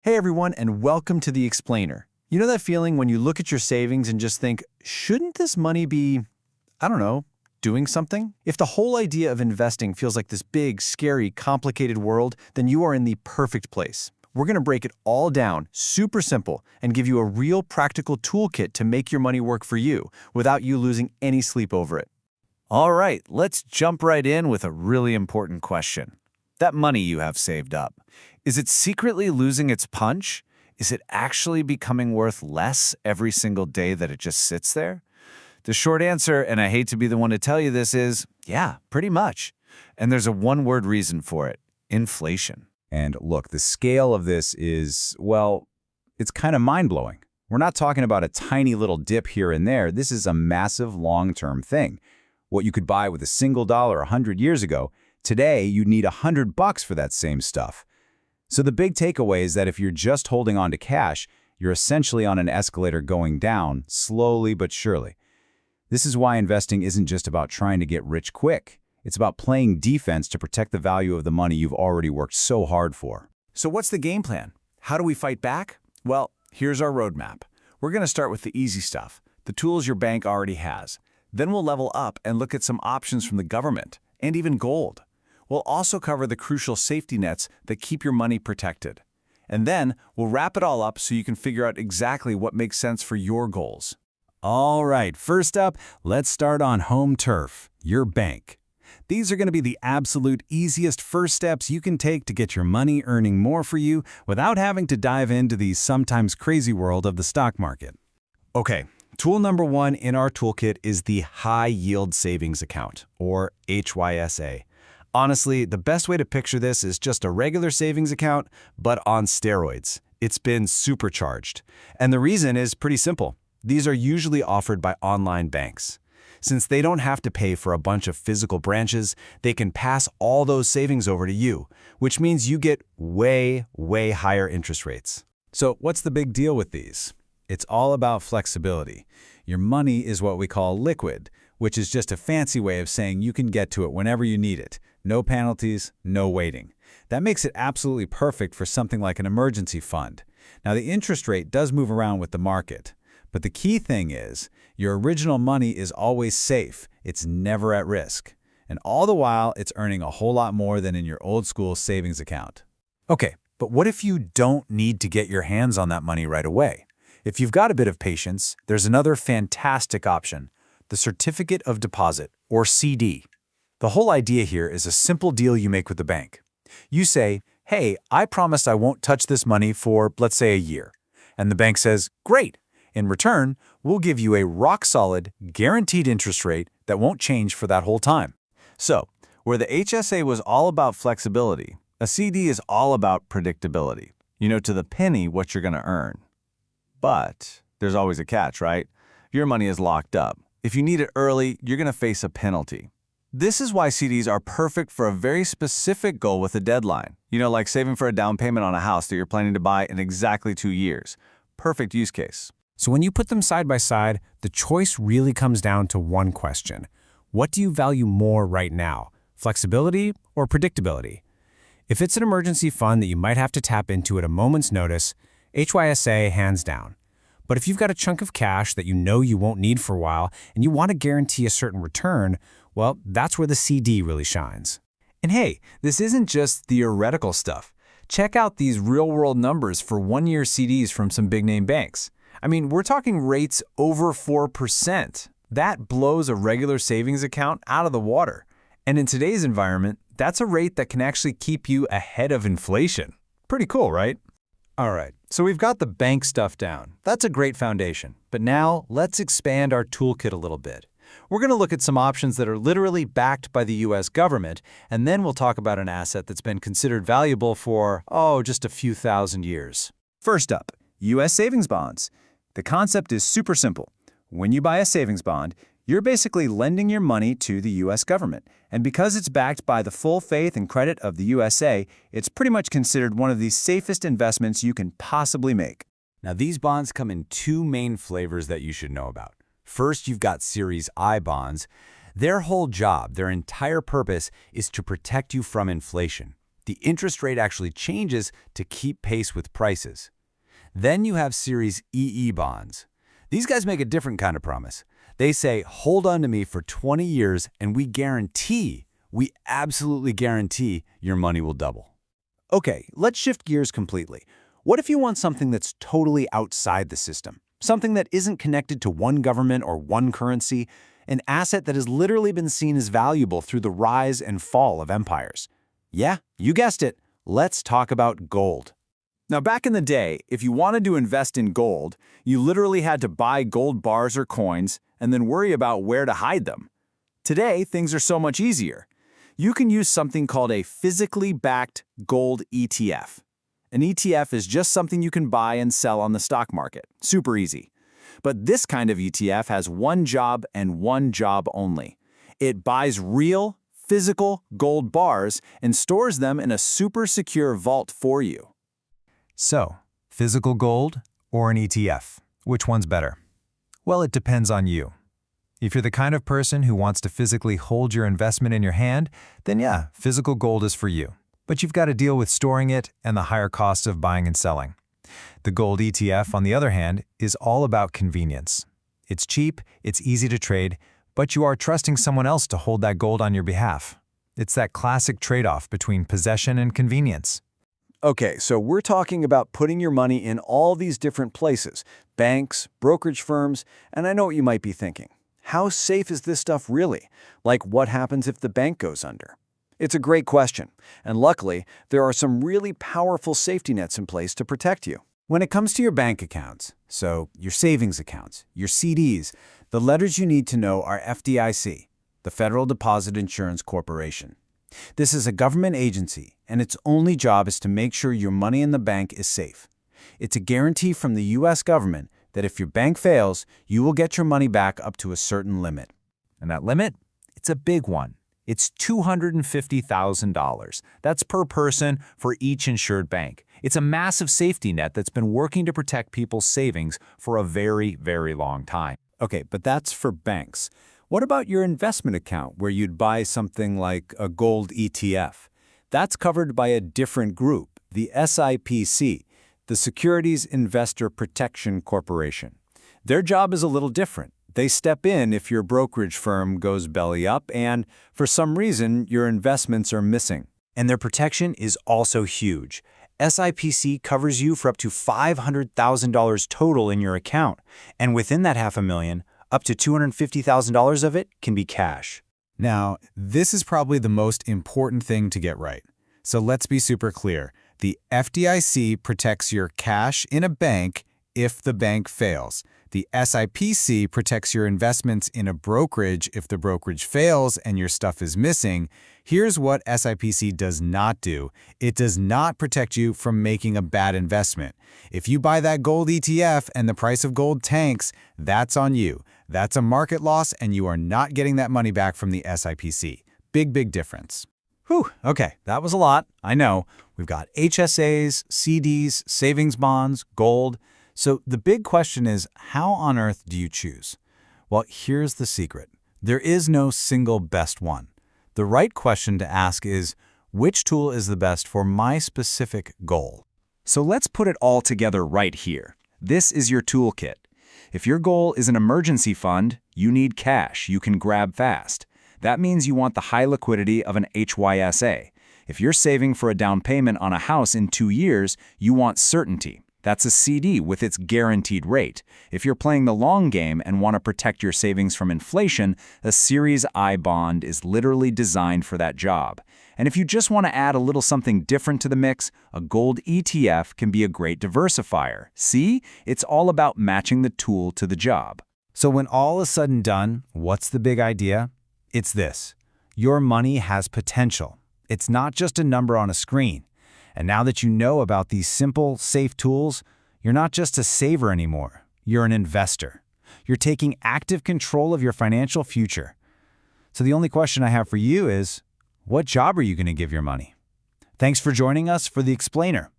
Hey everyone, and welcome to The Explainer. You know that feeling when you look at your savings and just think, shouldn't this money be, I don't know, doing something? If the whole idea of investing feels like this big, scary, complicated world, then you are in the perfect place. We're going to break it all down, super simple, and give you a real practical toolkit to make your money work for you without you losing any sleep over it. All right, let's jump right in with a really important question. That money you have saved up, is it secretly losing its punch? Is it actually becoming worth less every single day that it just sits there? The short answer, and I hate to be the one to tell you this, is yeah, pretty much. And there's a one-word reason for it: inflation. And look, the scale of this is, well, it's kind of mind-blowing. We're not talking about a tiny little dip here and there. This is a massive long-term thing. What you could buy with a single dollar 100 years ago, today you'd need $100 for that same stuff. So the big takeaway is that if you're just holding on to cash, you're essentially on an escalator going down, slowly but surely. This is why investing isn't just about trying to get rich quick. It's about playing defense to protect the value of the money you've already worked so hard for. So what's the game plan? How do we fight back? Well, here's our roadmap. We're going to start with the easy stuff, the tools your bank already has. Then we'll level up and look at some options from the government, and even gold. We'll also cover the crucial safety nets that keep your money protected. And then we'll wrap it all up so you can figure out exactly what makes sense for your goals. All right, first up, let's start on home turf, your bank. These are going to be the absolute easiest first steps you can take to get your money earning more for you without having to dive into the sometimes crazy world of the stock market. Okay, tool number one in our toolkit is the High Yield Savings Account, or HYSA. Honestly, the best way to picture this is just a regular savings account, but on steroids. It's been supercharged. And the reason is pretty simple. These are usually offered by online banks. Since they don't have to pay for a bunch of physical branches, they can pass all those savings over to you, which means you get way higher interest rates. So what's the big deal with these? It's all about flexibility. Your money is what we call liquid, which is just a fancy way of saying you can get to it whenever you need it. No penalties, no waiting. That makes it absolutely perfect for something like an emergency fund. Now, the interest rate does move around with the market, but the key thing is your original money is always safe. It's never at risk. And all the while, it's earning a whole lot more than in your old school savings account. Okay, but what if you don't need to get your hands on that money right away? If you've got a bit of patience, there's another fantastic option: the Certificate of Deposit, or CD. The whole idea here is a simple deal you make with the bank. You say, hey, I promise I won't touch this money for, let's say, a year. And the bank says, great. In return, we'll give you a rock-solid, guaranteed interest rate that won't change for that whole time. So, where the HSA was all about flexibility, a CD is all about predictability. You know to the penny what you're going to earn. But there's always a catch, right? Your money is locked up. If you need it early, you're going to face a penalty. This is why CDs are perfect for a very specific goal with a deadline. You know, like saving for a down payment on a house that you're planning to buy in exactly 2 years. Perfect use case. So when you put them side by side, the choice really comes down to one question. What do you value more right now? Flexibility or predictability? If it's an emergency fund that you might have to tap into at a moment's notice, HYSA hands down. But if you've got a chunk of cash that you know you won't need for a while and you want to guarantee a certain return, well, that's where the CD really shines. And hey, this isn't just theoretical stuff. Check out these real-world numbers for one-year CDs from some big-name banks. I mean, we're talking rates over 4%. That blows a regular savings account out of the water. And in today's environment, that's a rate that can actually keep you ahead of inflation. Pretty cool, right? All right, so we've got the bank stuff down. That's a great foundation. But now let's expand our toolkit a little bit. We're going to look at some options that are literally backed by the US government, and then we'll talk about an asset that's been considered valuable for, just a few thousand years. First up, US savings bonds. The concept is super simple. When you buy a savings bond, you're basically lending your money to the US government. And because it's backed by the full faith and credit of the USA, it's pretty much considered one of the safest investments you can possibly make. Now, these bonds come in two main flavors that you should know about. First, you've got Series I bonds. Their whole job, their entire purpose, is to protect you from inflation. The interest rate actually changes to keep pace with prices. Then you have Series EE bonds. These guys make a different kind of promise. They say, hold on to me for 20 years and we absolutely guarantee your money will double. Okay, let's shift gears completely. What if you want something that's totally outside the system? Something that isn't connected to one government or one currency, an asset that has literally been seen as valuable through the rise and fall of empires. Yeah, you guessed it. Let's talk about gold. Now, back in the day, if you wanted to invest in gold, you literally had to buy gold bars or coins and then worry about where to hide them. Today, things are so much easier. You can use something called a physically backed gold ETF. An ETF is just something you can buy and sell on the stock market. Super easy. But this kind of ETF has one job and one job only. It buys real, physical gold bars and stores them in a super secure vault for you. So, physical gold or an ETF? Which one's better? Well, it depends on you. If you're the kind of person who wants to physically hold your investment in your hand, then yeah, physical gold is for you. But you've got to deal with storing it and the higher costs of buying and selling. The gold ETF, on the other hand, is all about convenience. It's cheap, it's easy to trade, but you are trusting someone else to hold that gold on your behalf. It's that classic trade-off between possession and convenience. Okay, so we're talking about putting your money in all these different places, banks, brokerage firms, and I know what you might be thinking. How safe is this stuff really? Like, what happens if the bank goes under? It's a great question, and luckily, there are some really powerful safety nets in place to protect you. When it comes to your bank accounts, so your savings accounts, your CDs, the letters you need to know are FDIC, the Federal Deposit Insurance Corporation. This is a government agency, and its only job is to make sure your money in the bank is safe. It's a guarantee from the U.S. government that if your bank fails, you will get your money back up to a certain limit. And that limit? It's a big one. It's $250,000. That's per person for each insured bank. It's a massive safety net that's been working to protect people's savings for a very, very long time. Okay, but that's for banks. What about your investment account where you'd buy something like a gold ETF? That's covered by a different group, the SIPC, the Securities Investor Protection Corporation. Their job is a little different. They step in if your brokerage firm goes belly up and, for some reason, your investments are missing. And their protection is also huge. SIPC covers you for up to $500,000 total in your account, and within that $500,000, up to $250,000 of it can be cash. Now, this is probably the most important thing to get right. So let's be super clear. The FDIC protects your cash in a bank if the bank fails. The SIPC protects your investments in a brokerage if the brokerage fails and your stuff is missing. Here's what SIPC does not do. It does not protect you from making a bad investment. If you buy that gold ETF and the price of gold tanks, that's on you. That's a market loss and you are not getting that money back from the SIPC. Big, big difference. Whew, okay, that was a lot. I know. We've got HSAs, CDs, savings bonds, gold. So the big question is, how on earth do you choose? Well, here's the secret. There is no single best one. The right question to ask is, which tool is the best for my specific goal? So let's put it all together right here. This is your toolkit. If your goal is an emergency fund, you need cash you can grab fast. That means you want the high liquidity of an HYSA. If you're saving for a down payment on a house in 2 years, you want certainty. That's a CD with its guaranteed rate. If you're playing the long game and want to protect your savings from inflation, a Series I bond is literally designed for that job. And if you just want to add a little something different to the mix, a gold ETF can be a great diversifier. See? It's all about matching the tool to the job. So when all is said and done, what's the big idea? It's this. Your money has potential. It's not just a number on a screen. And now that you know about these simple, safe tools, you're not just a saver anymore. You're an investor. You're taking active control of your financial future. So the only question I have for you is, what job are you going to give your money? Thanks for joining us for The Explainer.